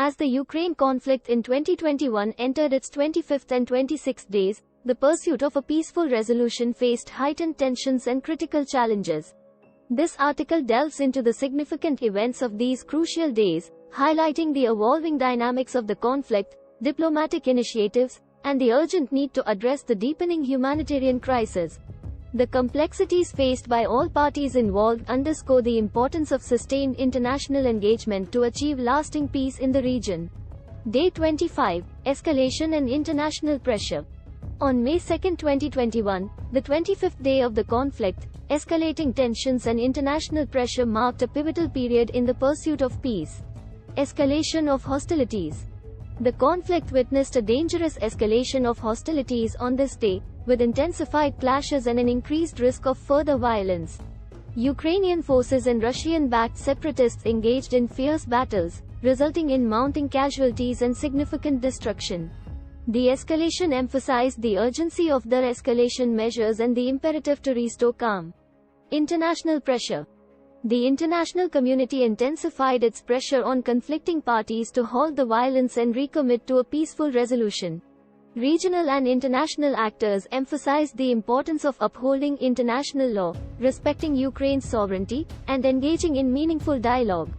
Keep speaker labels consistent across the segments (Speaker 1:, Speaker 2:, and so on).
Speaker 1: As the Ukraine conflict in 2021 entered its 25th and 26th days, the pursuit of a peaceful resolution faced heightened tensions and critical challenges. This article delves into the significant events of these crucial days, highlighting the evolving dynamics of the conflict, diplomatic initiatives, and the urgent need to address the deepening humanitarian crisis. The complexities faced by all parties involved underscore the importance of sustained international engagement to achieve lasting peace in the region. Day 25, Escalation and International Pressure. On May 2, 2021, the 25th day of the conflict, escalating tensions and international pressure marked a pivotal period in the pursuit of peace. Escalation of hostilities. The conflict witnessed a dangerous escalation of hostilities on this day, with intensified clashes and an increased risk of further violence. Ukrainian forces and Russian-backed separatists engaged in fierce battles, resulting in mounting casualties and significant destruction. The escalation emphasized the urgency of their escalation measures and the imperative to restore calm. International pressure. The international community intensified its pressure on conflicting parties to halt the violence and recommit to a peaceful resolution. Regional and international actors emphasized the importance of upholding international law, respecting Ukraine's sovereignty, and engaging in meaningful dialogue.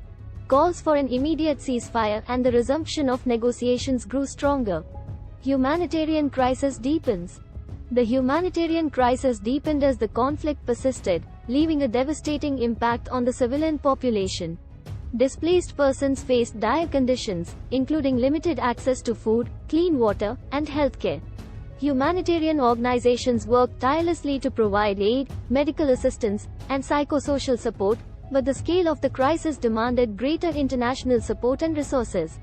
Speaker 1: Calls for an immediate ceasefire and the resumption of negotiations grew stronger. Humanitarian crisis deepens. The humanitarian crisis deepened as the conflict persisted, leaving a devastating impact on the civilian population. Displaced persons faced dire conditions, including limited access to food, clean water, and healthcare. Humanitarian organizations worked tirelessly to provide aid, medical assistance, and psychosocial support, but the scale of the crisis demanded greater international support and resources.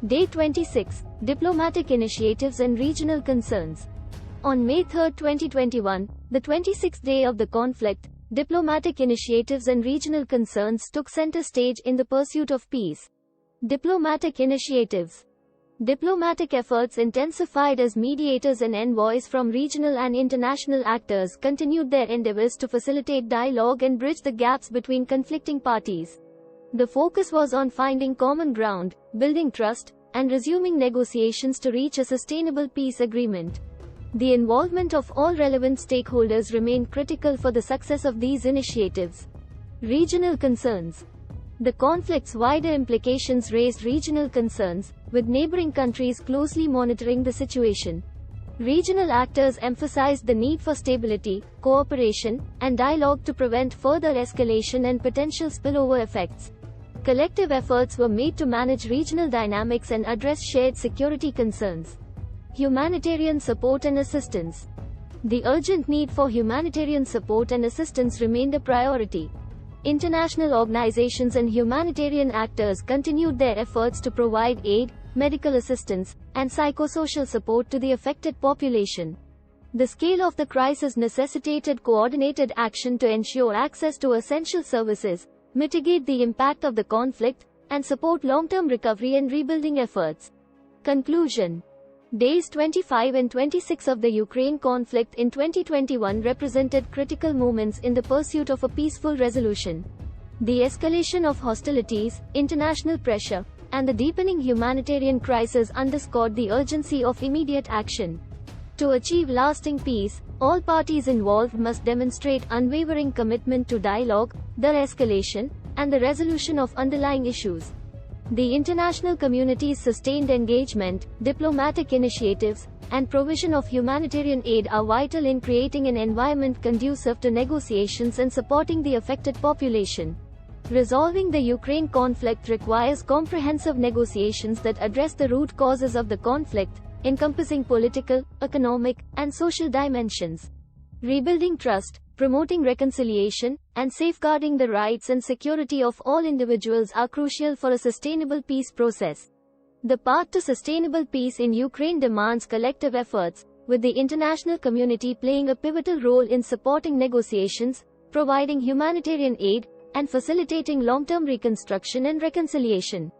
Speaker 1: Day 26, Diplomatic Initiatives and Regional Concerns. On May 3, 2021, the 26th day of the conflict, diplomatic initiatives and regional concerns took center stage in the pursuit of peace. Diplomatic initiatives. Diplomatic efforts intensified as mediators and envoys from regional and international actors continued their endeavors to facilitate dialogue and bridge the gaps between conflicting parties. The focus was on finding common ground, building trust, and resuming negotiations to reach a sustainable peace agreement. The involvement of all relevant stakeholders remained critical for the success of these initiatives. Regional concerns. The conflict's wider implications raised regional concerns, with neighboring countries closely monitoring the situation. Regional actors emphasized the need for stability, cooperation, and dialogue to prevent further escalation and potential spillover effects. Collective efforts were made to manage regional dynamics and address shared security concerns. Humanitarian support and assistance. The urgent need for humanitarian support and assistance remained a priority. International organizations and humanitarian actors continued their efforts to provide aid, medical assistance, and psychosocial support to the affected population. The scale of the crisis necessitated coordinated action to ensure access to essential services, mitigate the impact of the conflict, and support long-term recovery and rebuilding efforts. Conclusion. Days 25 and 26 of the Ukraine conflict in 2021 represented critical moments in the pursuit of a peaceful resolution. The escalation of hostilities, international pressure, and the deepening humanitarian crisis underscored the urgency of immediate action. To achieve lasting peace, all parties involved must demonstrate unwavering commitment to dialogue, de-escalation, and the resolution of underlying issues. The international community's sustained engagement, diplomatic initiatives, and provision of humanitarian aid are vital in creating an environment conducive to negotiations and supporting the affected population. Resolving the Ukraine conflict requires comprehensive negotiations that address the root causes of the conflict, encompassing political, economic, and social dimensions. Rebuilding trust, promoting reconciliation, and safeguarding the rights and security of all individuals are crucial for a sustainable peace process. The path to sustainable peace in Ukraine demands collective efforts, with the international community playing a pivotal role in supporting negotiations, providing humanitarian aid, and facilitating long-term reconstruction and reconciliation.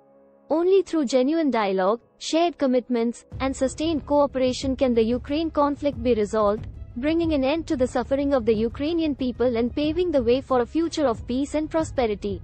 Speaker 1: Only through genuine dialogue, shared commitments, and sustained cooperation can the Ukraine conflict be resolved, bringing an end to the suffering of the Ukrainian people and paving the way for a future of peace and prosperity.